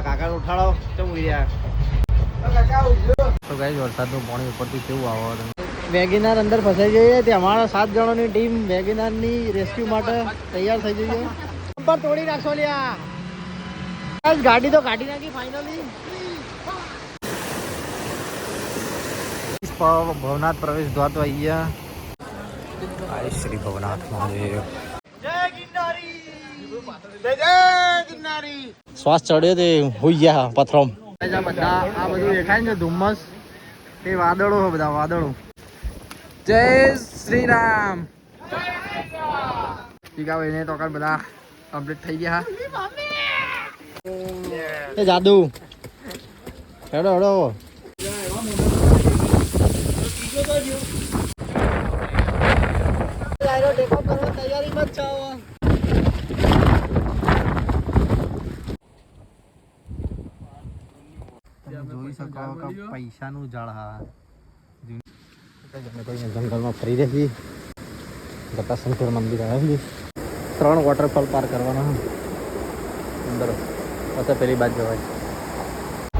કાકા ઉઠાડો કેમ ઉડ્યા તો ગાઈસ વરસાદનું પાણી ઉપરથી કેવું આવે વેગેનાર અંદર ફસાઈ જઈએ તે અમારા 7 જણોની ટીમ વેગેનારની રેસ્ક્યુ માટે તૈયાર થઈ જઈએ ઉપર તોડી નાખશો લ્યા ગાડી તો કાઢી નાખી ફાઇનલી ભવનાથ પ્રવેશ દ્વાર તો આવી ગયા શ્રી ભવનાથ મહાદેવ જય ગિરનારી શ્વાસ ચડ્યો તે હોઈ ગયા પથરોમ બધા આ બધું દેખાય ને ધુમ્મસ એ વાદળો બધા વાદળો જય શ્રી રામ ટીકા ભાઈ ને તો બધા કમ્પ્લીટ થઈ ગયા એ જાદુ હેડો હેડો તૈયારીમાં જ જોઈ શકો કે પૈસાનું ઝાડ હા જંગલમાં ફરી રહી દત્તાશંકર મંદિર આવી 3 વોટરફોલ પાર કરવાના અંદર પછી પેલી બાજુ જવાય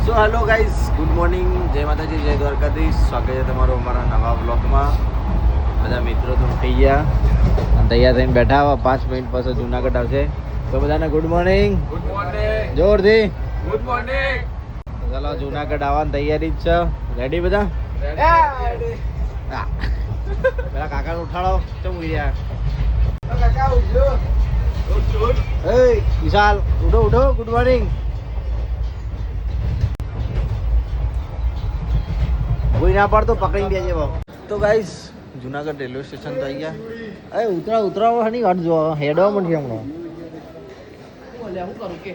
so hello guys good morning જય માતાજી જય દ્વારકાધીશ સ્વાગત છે તમારું અમારા નવા બ્લોગમાં બધા મિત્રો તો થઈ ગયા અને તૈયાર થઈને બેઠા આવા 5 મિનિટ પછી જુનાગઢ આવશે તો બધાને ગુડ મોર્નિંગ જોરથી ગુડ મોર્નિંગ ચાલો જુનાગઢ આવવાની તૈયારી જ છે રેડી બધા પેલા કાકા ઉઠાડો કેમ ઉડ્યા વિશાલ ઉઠો ઉઠો ગુડ મોર્નિંગ કોઈ ના પાડતો પકડી દેજે બાપ તો ગાઈસ જુનાગઢ રેલવે સ્ટેશન તો આવી ગયા અરે ઉતરાવો હની વાટ જો હેડવા મળશે હમણાં શું કરું કે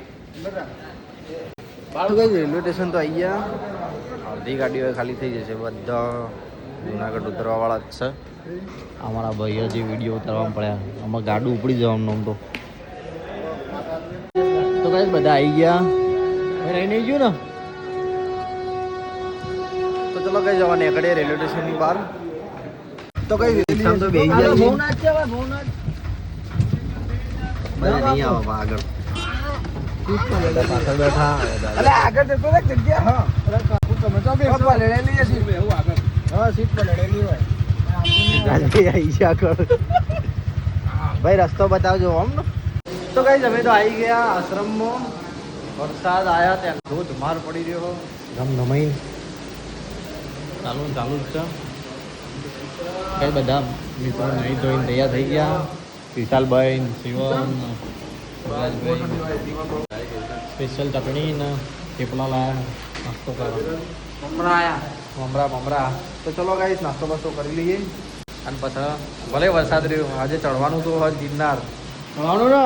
બાળકો રેલવે સ્ટેશન તો આવી ગયા અડધી ગાડીઓ ખાલી થઈ જશે બધા જુનાગઢ ઉતરવા વાળા જ છે અમારા ભાઈઓ જે વિડીયો ઉતારવામાં પડ્યા આમાં ગાડું ઉપડી જવાનું આમ તો ગાઈસ બધા આવી ગયા રહી નહીં ગયું ને તો ચલો કઈ જવા નીકળીએ રેલવે સ્ટેશનની બહાર તો કઈ રિક્ષા તો બેસી જાય બધા નહીં આવે આગળ પાછળ બેઠા આગળ જતો જગ્યા સીટ પર લડેલી હોય ભાઈ રસ્તો બતાવજો આમ ને તો કઈ અમે તો આવી ગયા આશ્રમમાં વરસાદ આવ્યા ત્યાં ધોધમાર પડી રહ્યો ધમધમાઈ ચાલુ જ છે કઈ બધા મિત્રો નહીં ધોઈને તૈયાર થઈ ગયા વિશાલભાઈ શિવમ સ્પેશિયલ ચટણી ને થેપલા લાયા નાસ્તો કરવા મમરા તો ચલો ગાઈસ નાસ્તો બાસ્તો કરી લઈએ અને પછી ભલે વરસાદ રહ્યો આજે ચડવાનું તો હોય ગિરનાર ચડવાનું ને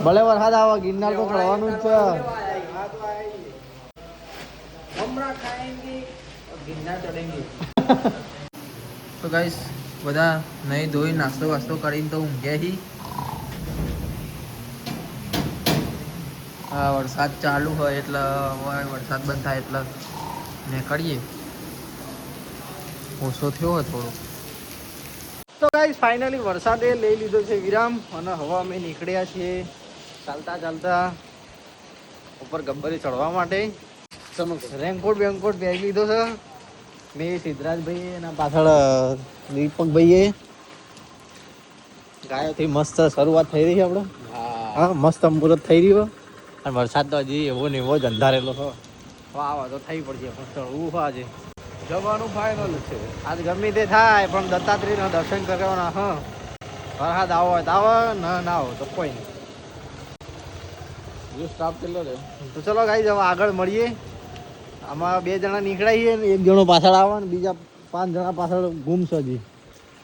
ભલે વરસાદ આવે ગિરનાર તો ચડવાનું જ છે ગિરનાર ચડેંગે તો ગાઈસ બધા નહીં ધોઈ નાસ્તો વાસ્તો કરીને તો ઊંઘ્યા હી હા વરસાદ ચાલુ હોય એટલે વરસાદ બંધ થાય એટલે નીકળીએ ઓછો થયો હોય થોડો તો ગાઈસ ફાઇનલી વરસાદે લઈ લીધો છે વિરામ અને હવે અમે નીકળ્યા છીએ ચાલતા ઉપર ગબ્બરે ચડવા માટે રેનકોટ બેનકોટ પહેરી લીધો છે મેં સિદ્ધરાજભાઈ એના પાછળ દીપકભાઈએ ગાયોથી મસ્ત શરૂઆત થઈ રહી છે આપણે હા મસ્ત મુહૂર્ત થઈ રહ્યો અને વરસાદ તો હજી એવો ને એવો જ અંધારેલો છે વાહ તો થઈ પડશે પણ ચડવું છે આજે જવાનું ફાઇનલ છે આજ ગમે તે થાય પણ દત્તાત્રેયના દર્શન કરવાના હા વરસાદ આવો હોય તો આવો ના આવો તો કોઈ નહીં સ્ટાફ કેટલો છે તો ચલો ગાઈસ હવે આગળ મળીએ આમાં 2 જણા નીકળાઈએ ને 1 જણો પાછળ આવે ને બીજા 5 જણા પાછળ ગુમશે હજી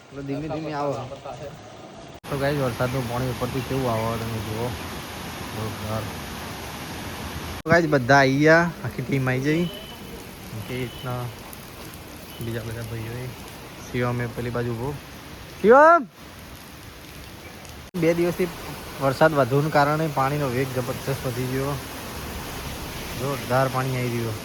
એટલે ધીમે ધીમે આવો તો ગાઈસ વરસાદનું પાણી ઉપરથી કેવું આવે તમે જુઓ ગાઈસ બધા આવી ગયા આખી ટીમ આવી જઈ કે રીતના બીજા બધા ભાઈઓ શિવમ એ પેલી બાજુ ઉભો શિવમ 2 દિવસથી વરસાદ વધુને કારણે પાણીનો વેગ જબરદસ્ત વધી ગયો જોરદાર પાણી આવી રહ્યું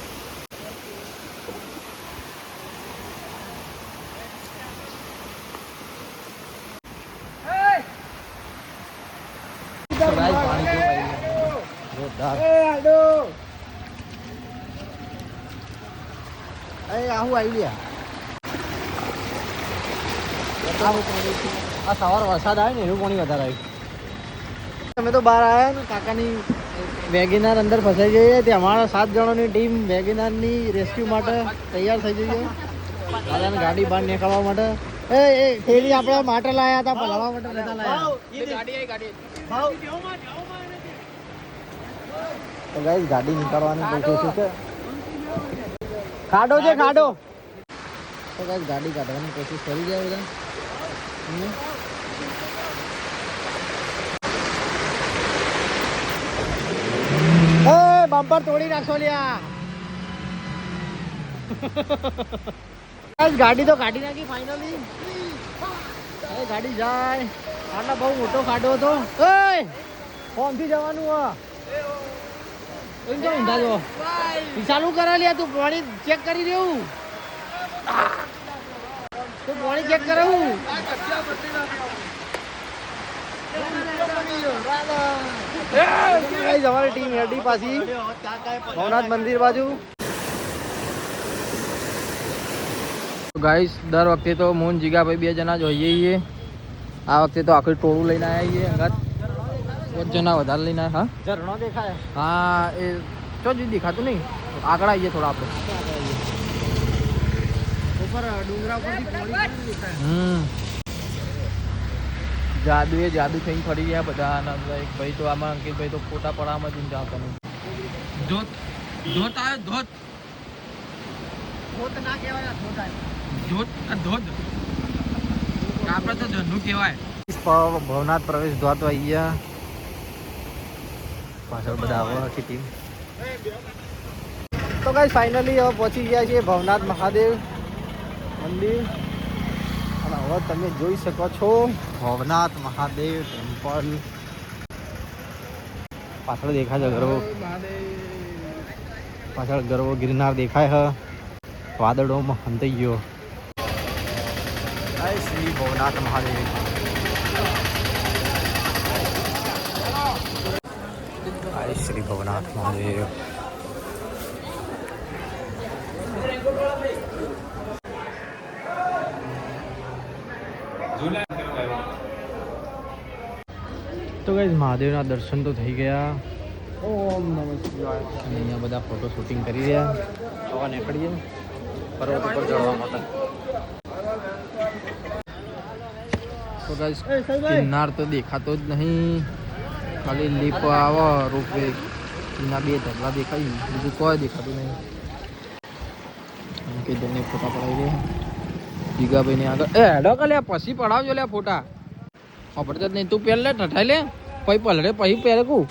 જોરદાર એ આવું આઈડિયા આ સવાર વરસાદ આવે ને એવું પાણી વધારે આવ્યું. અમે તો બહાર આવ્યા ને કાકાની વેગેનાર અંદર ફસાઈ જઈએ તે અમારા 7 જણોની ટીમ વેગેનારની રેસ્ક્યુ માટે તૈયાર થઈ જઈએ. દાદાને ગાડી બહાર નીકળવા માટે એ થેલી આપણે માટે લાયા હતા પલાળવા માટે નતા લાયા. તો ગાઈસ ગાડી નીકળવાની કોશિશ છે. ખાડો છે ખાડો. તો ગાઈસ ગાડી કાઢવાની કોશિશ કરી રહ્યા બધા. બમ્પર તોડી નાખશો લ્યા. ગાડી તો કાઢી નાખી ફાઇનલી. ગાડી જાય. આટલા બહુ મોટો ખાડો હતો. કોણથી જવાનું ઊંધા જો ચાલુ કરા લ્યા. તું પાણી ચેક કરી રહ્યું. તું પાણી ચેક કરાવું. અમારી ટીમ રેડી પાછી ભવનાથ મંદિર બાજુ. ગાઈસ દર વખતે તો મોહન જીગાભાઈ 2 જણા જ હોઈએ છીએ. આ વખતે તો આખું ટોળું લઈને આવ્યા છીએ. અંગાત 5 જણા વધારે લઈને આવ્યા. હા ઝરણો દેખાય. હા એ ચો જ દેખાતું નહીં. આગળ આવીએ થોડા આપણે ઉપર ડુંગરા પરથી. જાદુ એ જાદુ થઈને ફરી ગયા બધા. એક ભાઈ તો આમાં અંકિતભાઈ તો ફોટા પડામાં જ જાતા નહીં. ધોત ધોત આવ્યો ધોત. ધોત ના કહેવાય ધોત આવ્યો. ધોત ધોધ આપણે તો ધનુ કહેવાય. ભવનાથ પ્રવેશ દ્વાર તો આવી ગયા. પાછળ બધા આવો આખી ટીમ. તો ગાઈસ ફાઇનલી હવે પહોંચી ગયા છીએ ભવનાથ મહાદેવ મંદિર. અને હવે તમે જોઈ શકો છો ભવનાથ મહાદેવ ટેમ્પલ. પાછળ દેખાય છે ગરવો. પાછળ ગરવો ગિરનાર દેખાય છે. વાદળોમાં હંતાઈ ગયો. જય શ્રી ભવનાથ મહાદેવ. જય શ્રી ભવનાથ મહાદેવ. તો ગાઈસ મહાદેવના દર્શન તો થઈ ગયા. ઓમ નમઃ શિવાય. અને અહીંયા બધા ફોટો શૂટિંગ કરી રહ્યા. હવા નીકળીએ પર્વત ઉપર ચડવા માટે. તો ગાઈસ ગિરનાર તો દેખાતો જ નહીં. ખાલી લીપ આવો રોપવે એના 2 ધબલા દેખાય. બીજું કોઈ દેખાતું નહીં. કે જઈને ફોટા પડાવી દે જીગાભાઈ ને આગળ. એ હેડો કે લે પછી પડાવજો લે ફોટા. ખબર જ નહીં. તું પહેલે ઠઠાઈ લે પછી પલડે પછી પહેલે કું.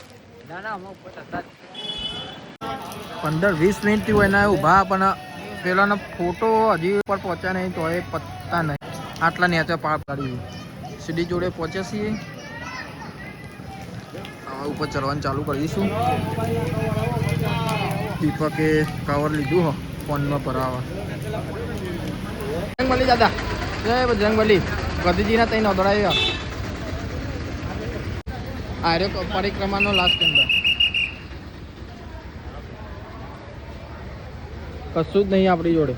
15-20 મિનિટ થી એના ઊભા પણ પેલાનો ફોટો હજી ઉપર પહોંચ્યા નહીં તો એ પત્તા નહીં. આટલા નેચે પાર પાડી સીડી જોડે પહોંચ્યા છીએ. હવે ઉપર ચડવાનું ચાલુ કરી દઈશું. દીપકે કવર લીધું હો ફોનમાં ભરાવા. બજરંગબલી દાદા જય બજરંગબલી. ગદીજીના તઈ નોંધડાવ્યા. આર્ય પરિક્રમાનો લાસ્ટ કેન્દ્ર. કશું જ નહીં આપણી જોડે.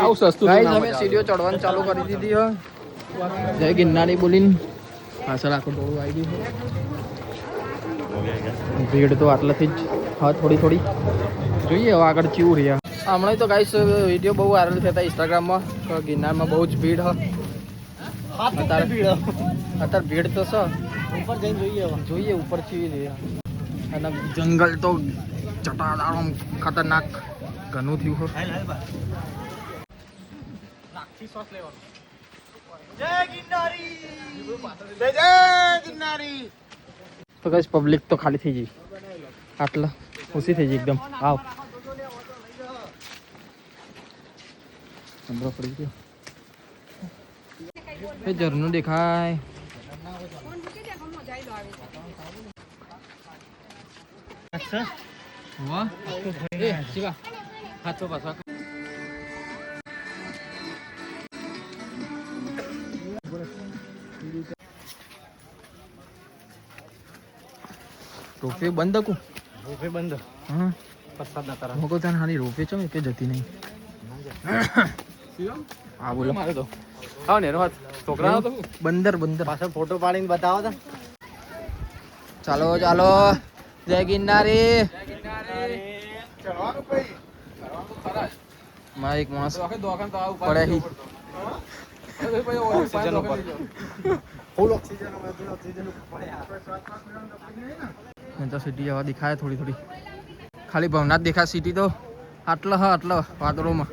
આવું સસ્તું. ગાઈસ અમે સીડીઓ ચડવાનું ચાલુ કરી દીધી હો. જય ગિરનારી બોલીને પાછળ આખું ટોળું આવી ગયું. ભીડ તો આટલાથી જ હા થોડી થોડી જોઈએ હવે આગળ કેવું રહ્યા. હમણાં તો ગાઈસ વિડીયો બહુ વાયરલ થયા હતા ઇન્સ્ટાગ્રામમાં. ગિરનારમાં બહુ જ ભીડ હ. અત્યારે ભીડ તો છે. ઉપર જઈને જોઈએ ઉપર કેવી રહી. અને જંગલ તો ચટાદાર ખતરનાક ઘણું થયું હોય. જય ગિરનારી. તો ગાઈસ પબ્લિક તો ખાલી થઈ ગઈ. આટલા ઓછી થઈ ગઈ એકદમ. આવ સંભળો પડી ગયો. એ ઝરણું દેખાય. વાહ એ શિવા હાથો પાછો. રોપવે બંધ કું. રોપવે બંધ. હા વરસાદ ના કારણ મોકો તને હારી રોપે છો કે જતી નહીં હા બોલો મારે તો હા ને વાત છોકરા તો બંદર બંદર પાછળ ફોટો પાડીને બતાવો તો ચાલો ચાલો જય ગિરનારી માં એક માણસ પડે હી ઓક્સિજન ઉપર ફૂલ ઓક્સિજન તો સિટી જવા દેખાય થોડી થોડી ખાલી ભવનાથ દેખાય સિટી તો આટલો હા આટલો વાદળોમાં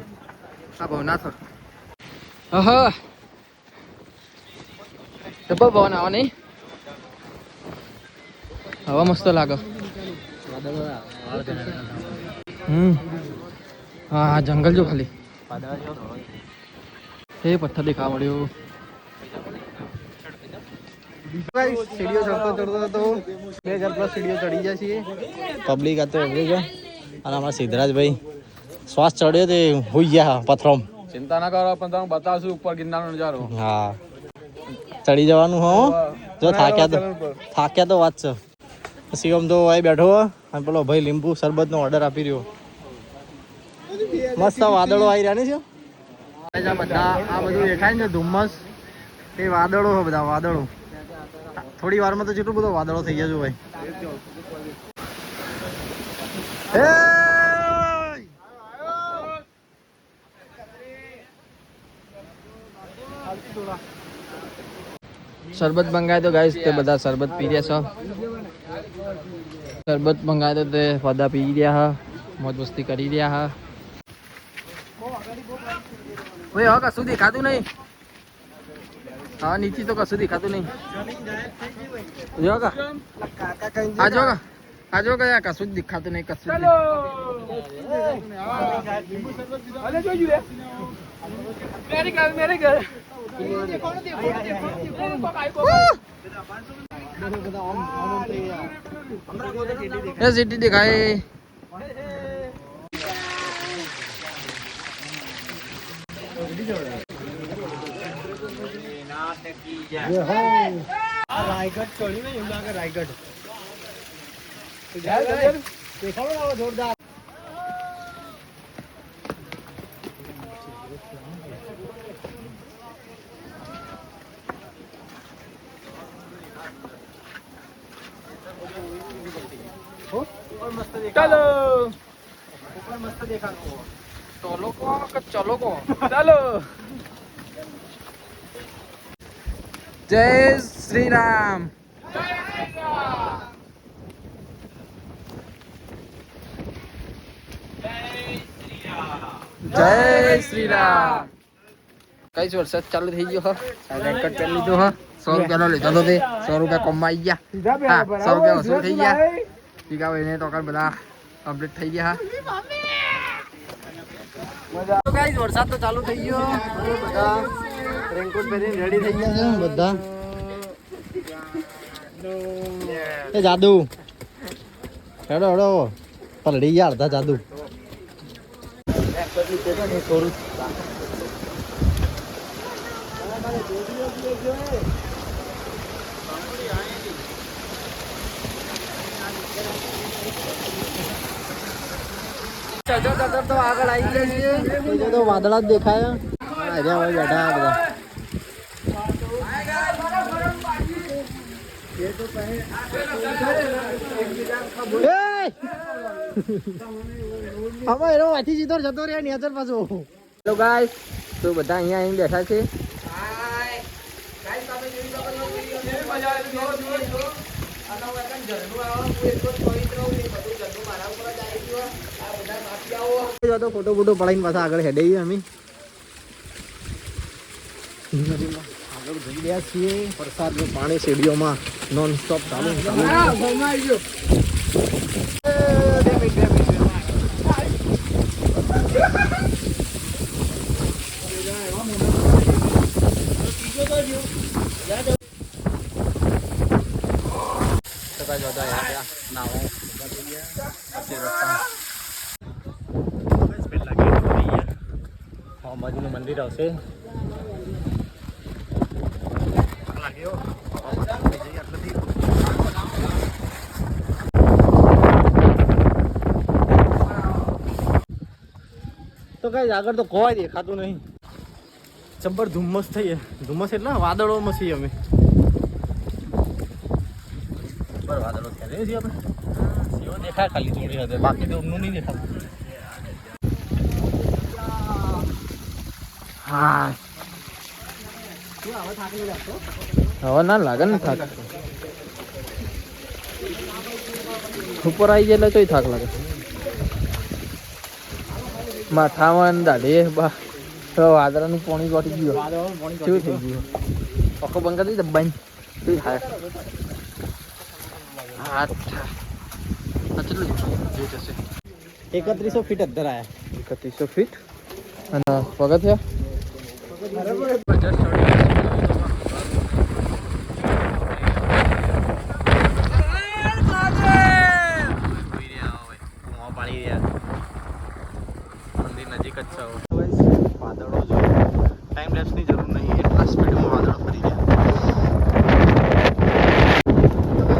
આ ભવનાથ હા ડબ્બા ભવન આવો નહીં હવા મસ્ત લાગે હા હા જંગલ જો ખાલી એ પથ્થર દેખા મળ્યો સીડીઓ ચડતો ચડતો 2000 પ્લસ સીડીઓ ચડી જાય છે પબ્લિક આ તો એવરેજ અને અમારા સિદ્ધરાજભાઈ શ્વાસ ચડ્યો તે હોઈ ગયા પથરોમ ચિંતા ના કરો પણ તમને બતાવશું ઉપર ગિરનારનો નજારો હા ચડી જવાનું હો જો થાક્યા તો વાત છે પછી આમ તો અહીં બેઠો અને પેલો ભાઈ લીંબુ શરબતનો ઓર્ડર આપી રહ્યો મસ્ત વાદળો આવી રહ્યા ને છે બધા આ બધું દેખાય ને ધુમ્મસ એ વાદળો છે બધા વાદળો થોડી વારમાં તો જેટલું બધો વાદળો થઈ જજો ભાઈ શરબત મંગાય તો ગાઈસ તે બધા શરબત પી રહ્યા છે શરબત મંગાય તો તે બધા પી રહ્યા હા મોજ મસ્તી કરી રહ્યા હા ઓય હવે કશું દેખાતું નહીં હા નીચે તો કશું દેખાતું નહીં જો કા આ જો કયા કશું જ દેખાતું નહીં કશું જ સિટી દેખાય રાયગઢ ચડ્યું ને એવું લાગે રાયગઢ જોરદાર ચાલો મસ્ત દેખાતો ચલો કો ચલો કો ચાલો જય શ્રી રામ જય શ્રી રામ કઈ વરસાદ ચાલુ થઈ ગયો રેનકોટ પહેરી લીધો હ 100 રૂપિયાનો લીધો તો તે 100 રૂપિયા કમાઈ ગયા હા 100 રૂપિયા વસૂલ થઈ ગયા ટીકા ભાઈને ટોકન બધા કમ્પ્લીટ થઈ ગયા તો ગાઈસ વરસાદ તો ચાલુ થઈ ગયો બધા રેનકોટ પહેરીને રેડી થઈ ગયા છે બધા એ જાદુ હેડો હેડો પલડી ગયા અડધા જાદુ તો આગળ આવી ગયા છે તો વાદળા જ દેખાય બેઠા બધા આમાં એનો વાથી સીધો જતો રહ્યા નેચર પાછો હેલો ગાઈસ તો બધા અહીંયા અહીં બેઠા છે ફોટો ફોટો પડાવીને પાછા આગળ હેડે અમે આગળ જઈ રહ્યા છીએ વરસાદનું પાણી શેડીઓમાં નોન સ્ટોપ ચાલુ બાજુનું મંદિર આવશે ગાઈસ આગળ તો કોઈ દેખાતું નહીં. જબ્બર ધુમ્મસ થઈ છે. ધુમ્મસ એટલે વાદળોમાં છીએ અમે. જબ્બર વાદળો થયા છીએ આપણે. સીઓ દેખાય ખાલી થોડી હદે, બાકી તો ઊંનું નહીં દેખાતું. હા હવે થાકી લાગતો. હવે ના લાગે ને થાક. ઉપર આવી જાય એટલે તોય થાક લાગે. માથામાં દાઢે બા વાદળાનું પાણી ચોટી ગયું. વાદળોનું પાણી કેવું થઈ ગયું? પક્કો બંધ કરી દઈ દબાઈને કેવું થાય? હા કેટલું જે જશે 3100 ફીટ અંદર આયા. 3100 ફીટ અને પગથિયા નજીક જ છે. વાદળો જો ટાઈમ લેપ્સની જરૂર નહીં, એટલા સ્પીડમાં વાદળો ફરી ગયા.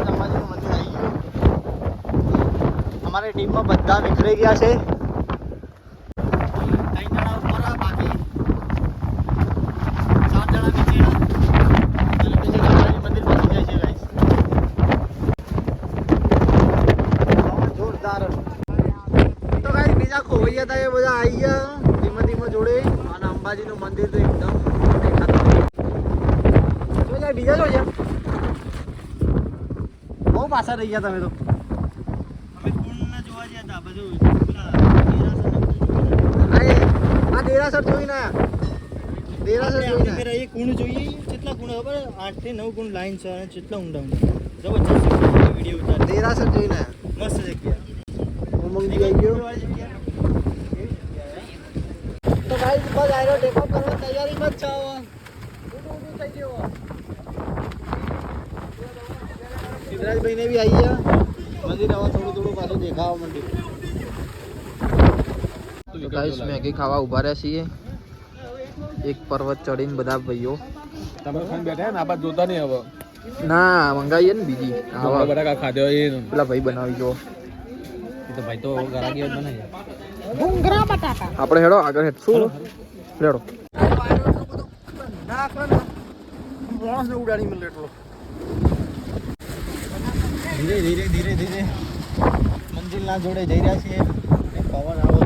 અંબાજીનું મંદિર આવી ગયું. અમારી ટીમમાં બધા વિખરાઈ ગયા છે. 3 જણા ઉપર બાકી 7 જણા નીચે. પછી અંબાજી મંદિર પહોંચી જાય છે ગાઈસ. જોરદાર. તો ગાઈસ બીજા ખોવાઈ હતા એ બધા આવી ગયા ધીમે ધીમે જોડે. અને અંબાજીનું મંદિર તો એકદમ દેખાતું નહીં. શું છે બીજા શું છે? બહુ પાછા રહી ગયા તમે તો. અમે કુંડને જોવા ગયા હતા બધું. આ દેરાસર જોઈને આયા. દેરાસર જોઈને આયા. એ કુંડ જોઈએ. કેટલા કુંડ ખબર? 8 થી 9 કુંડ લાઈન છે અને કેટલા ઊંડા ઊંડા. જબરજસ્ત વિડીયો ઉતાર. દેરાસર જોઈને આયા. મસ્ત જગ્યા. ઉમંગજી આવી ગયો. તો ભાઈ બસ આયરો ટેક ઓફ કરવા તૈયારીમાં જ છે. ઊંડું થઈ ગયો. સિદ્ધરાજભાઈને બી આવી ગયા. મંદિર હવે થોડું પાછું દેખાવા માંડ્યું. ગાઈસ મેગી ખાવા ઉભા રહ્યા છીએ. એક પર્વત ચડીને બધા ભાઈઓ. તમે ખાઈને બેઠા ને આ બાદ જોતા નહીં હવે. ના મંગાવીએ ને બીજી આવા બટાકા ખાધો એ પેલા ભાઈ બનાવી જો. તો ભાઈ તો ગરાગી જ બનાવી. આપણે હેડો આગળ હેડશું. લેડો માણસને ઉડાડી મળે એટલો. ધીરે ધીરે ધીરે ધીરે મંદિરના જોડે જઈ રહ્યા છીએ. પવન આવો.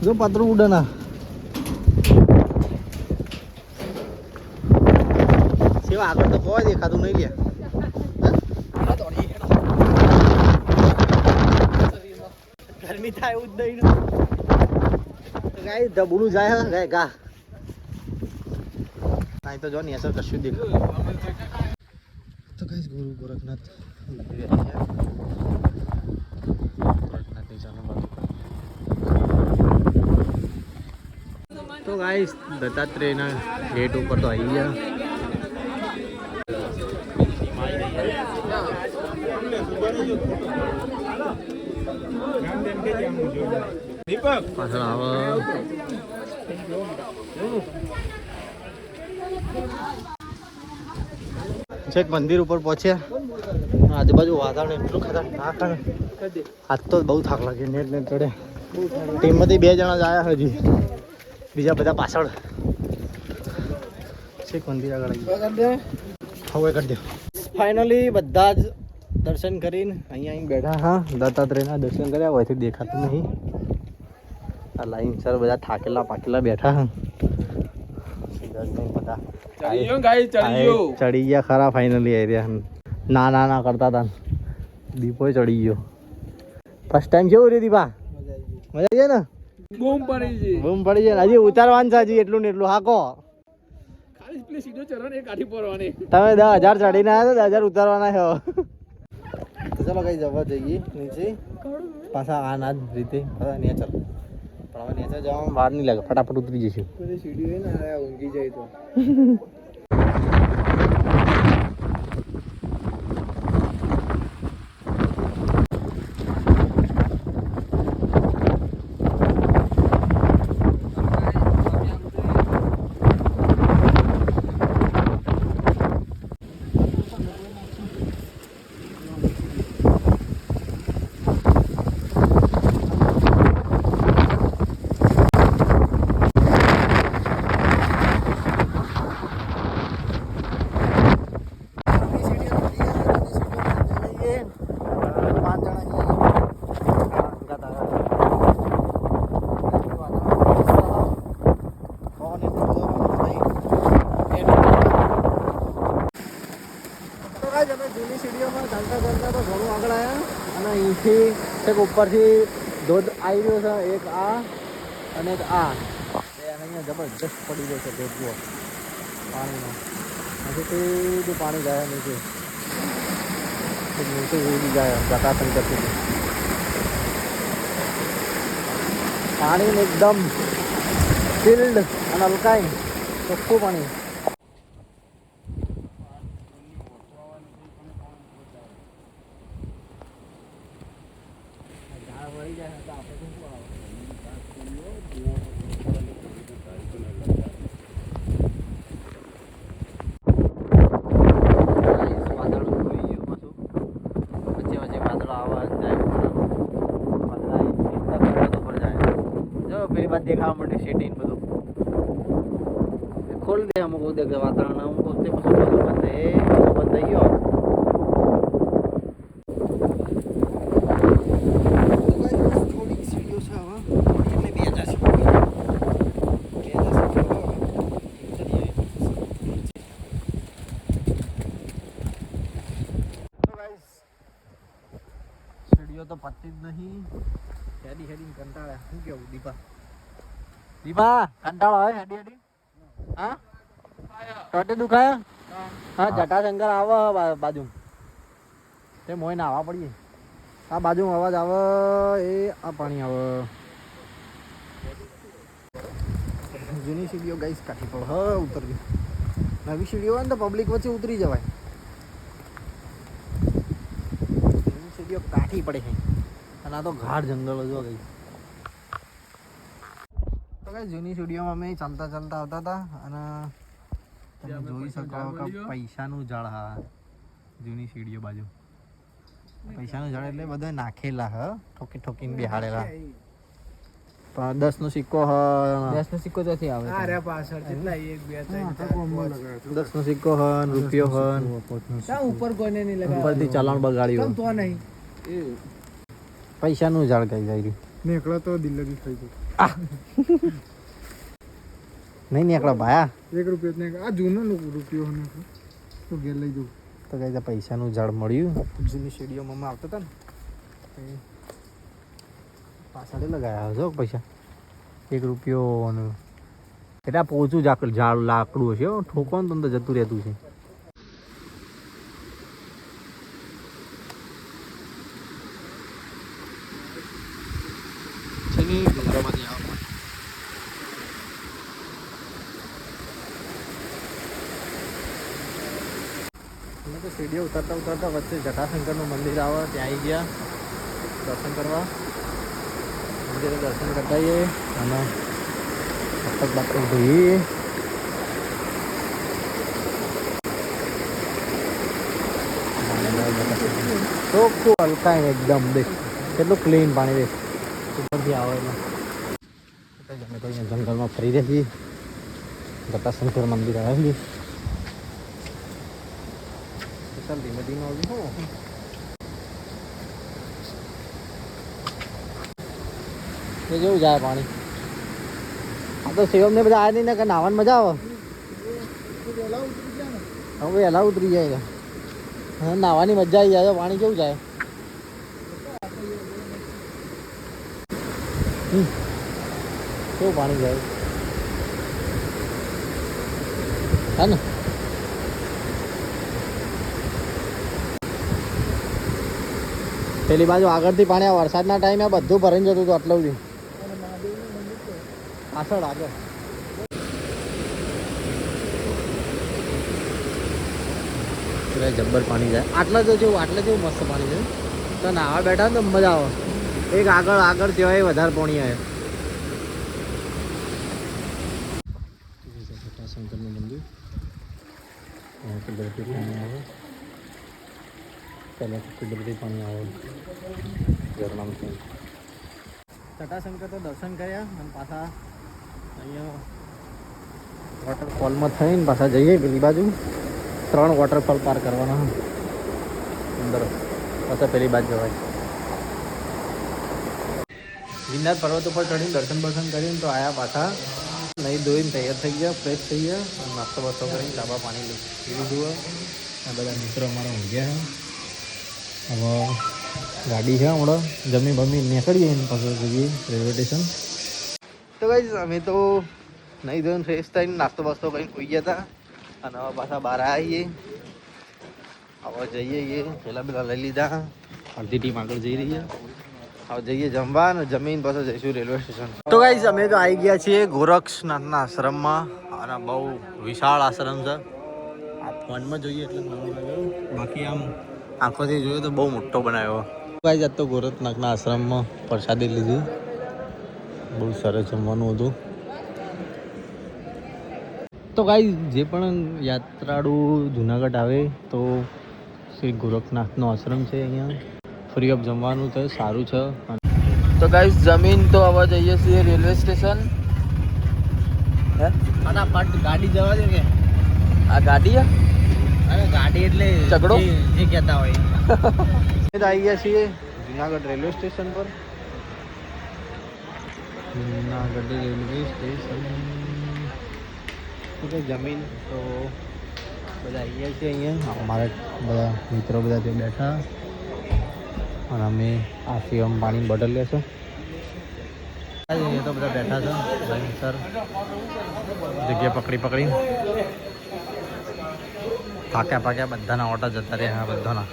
જો પતરું ઉડે ના. સેવા આગળ તો કોઈ દેખાતું નહીં લે. ગરમી થાય એવું જ નહીં. ગાય ધબુડું જાય હે ગાય ગા. ના તો જો ની અસર કશું દેખાય. તો ગાઈસ ગુરુ ગોરખનાથ મંદિરે આવી ગયા. ગોરખનાથની ચાલો. તો ગાઈસ દત્તાત્રેયના ગેટ ઉપર તો આવી ગયા. પાછળ આવે. છેક મંદિર ઉપર પહોંચ્યા. આજુબાજુ વાતાવરણ એટલું ખતરનાક. આજ તો બહુ થાક લાગે. નેટ ચડે. ટીમમાંથી 2 જણા જ આવ્યા હજી, બીજા બધા પાછળ. છેક મંદિર આગળ આવી હવે કરી દો. ફાઇનલી બધા જ દર્શન કરીને અહીંયા આવીને બેઠા. હા દત્તાત્રેયના દર્શન કર્યા હોયથી દેખાતું નહીં. આ લાઈન સર બધા થાકેલા પાકેલા બેઠા. બધા ચડી ગયા ખરા. ફાઇનલી એરિયા ના ના ના કરતા હતા. દીપો ચડી ગયો. ફર્સ્ટ ટાઈમ કેવું રે દીપા? મજા આવી જાય ને? બૂમ પડી છે. બૂમ પડી જાય. હજી ઉતારવાનું છે હજી એટલું ને એટલું. હા કહો. ખાલી પેલી સીધો ચરણ એ કાઢી પડવાની. તમે 10,000 ચડીને આવ્યા તો 10,000 ઉતારવાના છો. તો ચલો કઈ જવા જઈએ નીચે. પાછા આ ના જ રીતે નેચર. પણ હવે નેચર જવામાં વાર નહીં લાગે. ફટાફટ ઉતરી જઈશું. સીડી હોય ને ઊંઘી જાય તો. જૂની સીડીઓમાં ચાલતા ચાલતા તો ઘણું આગળ આવ્યા અને અહીંથી એક ઉપરથી ધોધ આવી રહ્યો છે, એક આ અને એક આ અહીંયા જબરજસ્ત પડી ગયો છે ધોધ જુઓ પાણીનો. અહીંથી પાણી જાય નીચે, નીચે ઉડી જાય જટાશંકર સુધી. પાણી એકદમ ચિલ્ડ અને અલકાઈ ચોખ્ખું પાણી. દેખાવા માટે સિટી બધું ખોલી દે અમુક દેખે વાતાવરણ અમુક વખતે પછી બધું બંધ થઈ ગયો. થોડીક સીડીઓ છે હવે એટલે 2000 સીડીઓ તો પતી જ નહીં. હેડી કંટાળે. શું કેવું દીપા કંટાળો હોય હેડી? હા ટોટે દુખાય? હા જટાશંકર આવે બાજુ તે મોય નાવા પડીએ. આ બાજુ અવાજ આવે એ આ પાણી આવે. જૂની સીડીઓ ગાઈસ કાઢી પડે. હા ઉતરવી. નવી સીડીઓ હોય ને તો પબ્લિક વચ્ચે ઉતરી જવાય. જૂની સીડીઓ કાઢી પડે છે અને આ તો ગાઢ જંગલ જો ગઈ. જૂની સ્ટુડિયોમાં અમે ચાલતા આવતા હતા અને તમે જોઈ શકો કે પૈસાનું ઝાડ. હા જૂની સીડીઓ બાજુ પૈસાનું ઝાડ એટલે બધા નાખેલા હ ઠોકીને બેહાડેલા. પણ 10 નો સિક્કો હ 10 નો સિક્કો તો આવે. અરે પાછળ કેટલા 1 2 3 10 નો સિક્કો હ રૂપિયો હ ઉપર કોઈને નહીં લગાવ્યો. ઉપરથી ચલાણ બગાડ્યું તો નહીં. પૈસાનું ઝાડ કઈ જાય નીકળો તો દિલ્હી થઈ ગયું. નહીં નીકળો ભાયા 1 રૂપિયો જ આ જૂનો રૂપિયો તો ઘેર લઈ જવું. તો કઈ પૈસાનું ઝાડ મળ્યું. જૂની સીડીઓમાં આવતા હતા ને પાછળ લગાવ્યા જો પૈસા 1 રૂપિયો એટલે આ પોચું ઝાડ લાકડું હશે ઠોકો ને તો જતું રહેતું છે. તો સીડીઓ ઉતરતા વચ્ચે જટાશંકરનું મંદિર આવે ત્યાં આવી ગયા દર્શન કરવા. મંદિરે દર્શન કરતા આવીએ અને બાપક ધોઈએ. ચોખ્ખું હલકાય એકદમ દેખ કેટલું ક્લીન પાણી દેખ ઉપરથી આવે એટલે અમે તો અહીંયા જંગલમાં ફરી રહ્યા છીએ. જટાશંકર મંદિર આવી ધીમે ધીમે આવ્યું. એ જેવું જાય પાણી. આ તો સેવમ ને બધા આવ્યા નહીં ને નાવાની મજા આવે. હવે વહેલા ઉતરી જાય હા નાવાની મજા આવી જાય. પાણી કેવું જાય કેવું પાણી જાય હા ને. પેલી બાજુ આગળથી પાણી આ વરસાદના ટાઈમે બધું ભરાઈને જતું હતું આટલું બધી પાછળ આગળ. જબ્બર પાણી જાય. આટલા જેવું મસ્ત પાણી છે. તો નાવા બેઠા ને તો મજા આવે. એક આગળ જેવાય વધારે પાણી આવે. જટાશંકરનું મંદિર કુદરતી પાણી આવે. પહેલાં કુદરતી પાણી આવે ઝરણામાંથી. જટાશંકર તો દર્શન કર્યા અને પાછા અહીંયા વોટરફોલમાં થઈને પાછા જઈએ પેલી બાજુ. 3 વોટરફોલ પાર કરવાના અંદર પાછા પેલી બાજુ જવાય. ગિરનાર પર્વત ઉપર ચડીને દર્શન કરીને તો આયા પાછા નહીં ધોઈને તૈયાર થઈ ગયા, ફ્રેશ થઈ ગયા, નાસ્તો બાસ્તો કરીને ચાબા પાણી લઈ લીધું આ બધા મિત્રો અમારા ઊંઘ્યા છે હવે ગાડી છે હમણાં જમી બમી નીકળીએ ને પછી જઈએ રેલવે સ્ટેશન. તો ગાઈસ અમે તો નહીં ધોઈને ફ્રેશ થઈને નાસ્તો બાસ્તો કરીને સુઈ ગયા હતા અને હવે પાછા બહાર આવીએ. હવે જઈએ પેલા લઈ લીધા, અડધી ટીમ આગળ જઈ રહી છે. હવે જઈએ જમવા અને જમીન પાછા જઈશું રેલવે સ્ટેશન. તો ગાઈસ અમે તો આવી ગયા છીએ ગોરક્ષનાથના આશ્રમમાં અને બહુ વિશાળ આશ્રમ છે. આ ફોનમાં જોઈએ એટલે નાનો લાગ્યો, બાકી આમ આંખોથી જોયું તો બહુ મોટો બનાવ્યો. ગાઈસ આજ તો ગોરખનાથના આશ્રમમાં પ્રસાદી લીધી, બહુ સરસ જમવાનું હતું. તો ગાઈસ જે પણ યાત્રાળુ જુનાગઢ આવે તો શ્રી ગોરખનાથનો આશ્રમ છે, અહીંયા ફ્રી ઓફ જમવાનું છે, સારું છે. તો ગાઈસ જમીન તો હવે જઈએ છીએ રેલવે સ્ટેશન. ફટાફટ ગાડી જવા દે કે આ ગાડી અરે ગાડી એટલે ચકડો? જે કહેતા હોય. આવી ગયા છીએ જુનાગઢ રેલવે સ્ટેશન પર. જુનાગઢ રેલવે સ્ટેશન જમીન તો બધા આવી ગયા છે અહીંયા. અમારા બધા મિત્રો બધા ત્યાં બેઠા અને અમે આફી પાણી બોટલ લેશું. અહીંયા તો બધા બેઠા છે સર, જગ્યા પકડી પાક્યા બધાના ઓટા જતા રહ્યા. બધાના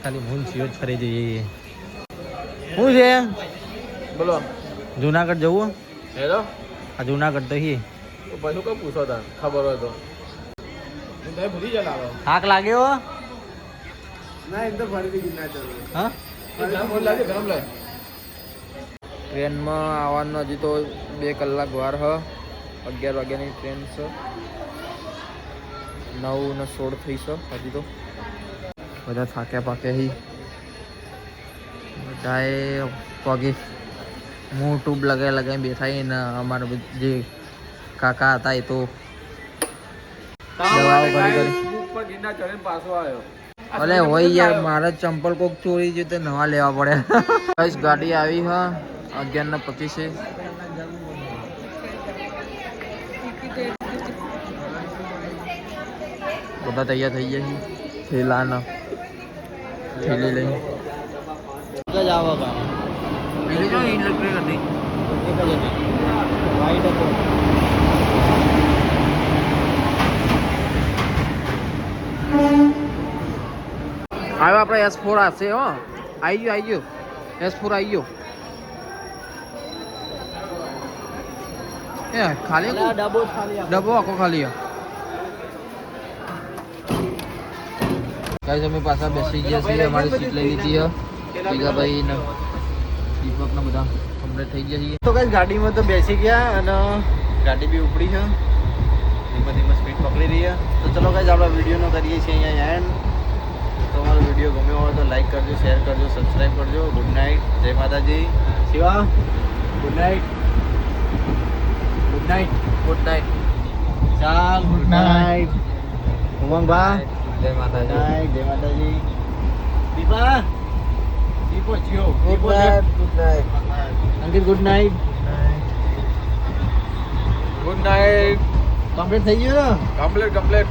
ખાલી હું સિયો જ ફરી જઈએ. શું છે બોલો જુનાગઢ જવું? હેલો આ જુનાગઢ તો હી તો પછી કઈ પૂછો તા ખબર હોય તો તમે ભૂલી જલા થાક લાગ્યો? ના એકદમ ફરીથી ગિરનાર ચડવું. હા ગરમ લાગે. ટ્રેનમાં આવવાનું હજી તો 2 કલાક વાર હ. 11 વાગ્યાની ટ્રેન છે, 9:16 થઈ છે હજી તો. બધા થાક્યા પાક્યા બધાએ પગે મોં ટ્યુબ લગાવી બેઠા ને અમારા જે કાકા હતા એ તો દવાઓ કરી ઉપર ગિરનાર ચડીને પાછો આવ્યો. અલે હોય યાર, મારા ચંપલ કોક ચોરી છે તો નવા લેવા પડે. ગાઈસ ગાડી આવી હ 11:25. બધા તૈયાર થઈ ગયા છે, થેલાના થેલી લઈ. જ આવો કા પેલી જો ઇલેક્ટ્રિક હતી. એક જ હતી વાઈટ હતો. હવે આપણે S4 આવશે હો. આવી ગયો S4 આવી ગયો. એ ખાલી ડબ્બો ખાલી ડબ્બો આખો ખાલી હે. ગાઈસ અમે પાછા બેસી ગયા છીએ, અમારી સીટ લઈ લીધી હે. ભાઈ ને દીપક ને બધા કમ્પ્લીટ થઈ ગયા છીએ. તો કઈ ગાડીમાં તો બેસી ગયા અને ગાડી બી ઉપડી છે, ધીમે સ્પીડ પકડી રહી છે. તો ચલો કઈ આપણા વિડીયોનો કરીએ છીએ અહીંયા એન્ડ. તો અમારો વિડીયો ગમ્યો હોય તો લાઈક કરજો, શેર કરજો, સબસ્ક્રાઈબ કરજો. ગુડ નાઇટ, જય માતાજી. Shiva good night. Good night. Good night. ચાલ ગુડ નાઇટ. ઉમંગભા જય માતાજી. જય માતાજી. દીપા દીપો જીઓ good night. Good night. Ankit good night. Good night. Complete થઈ ગયું ને? કમ્પ્લીટ.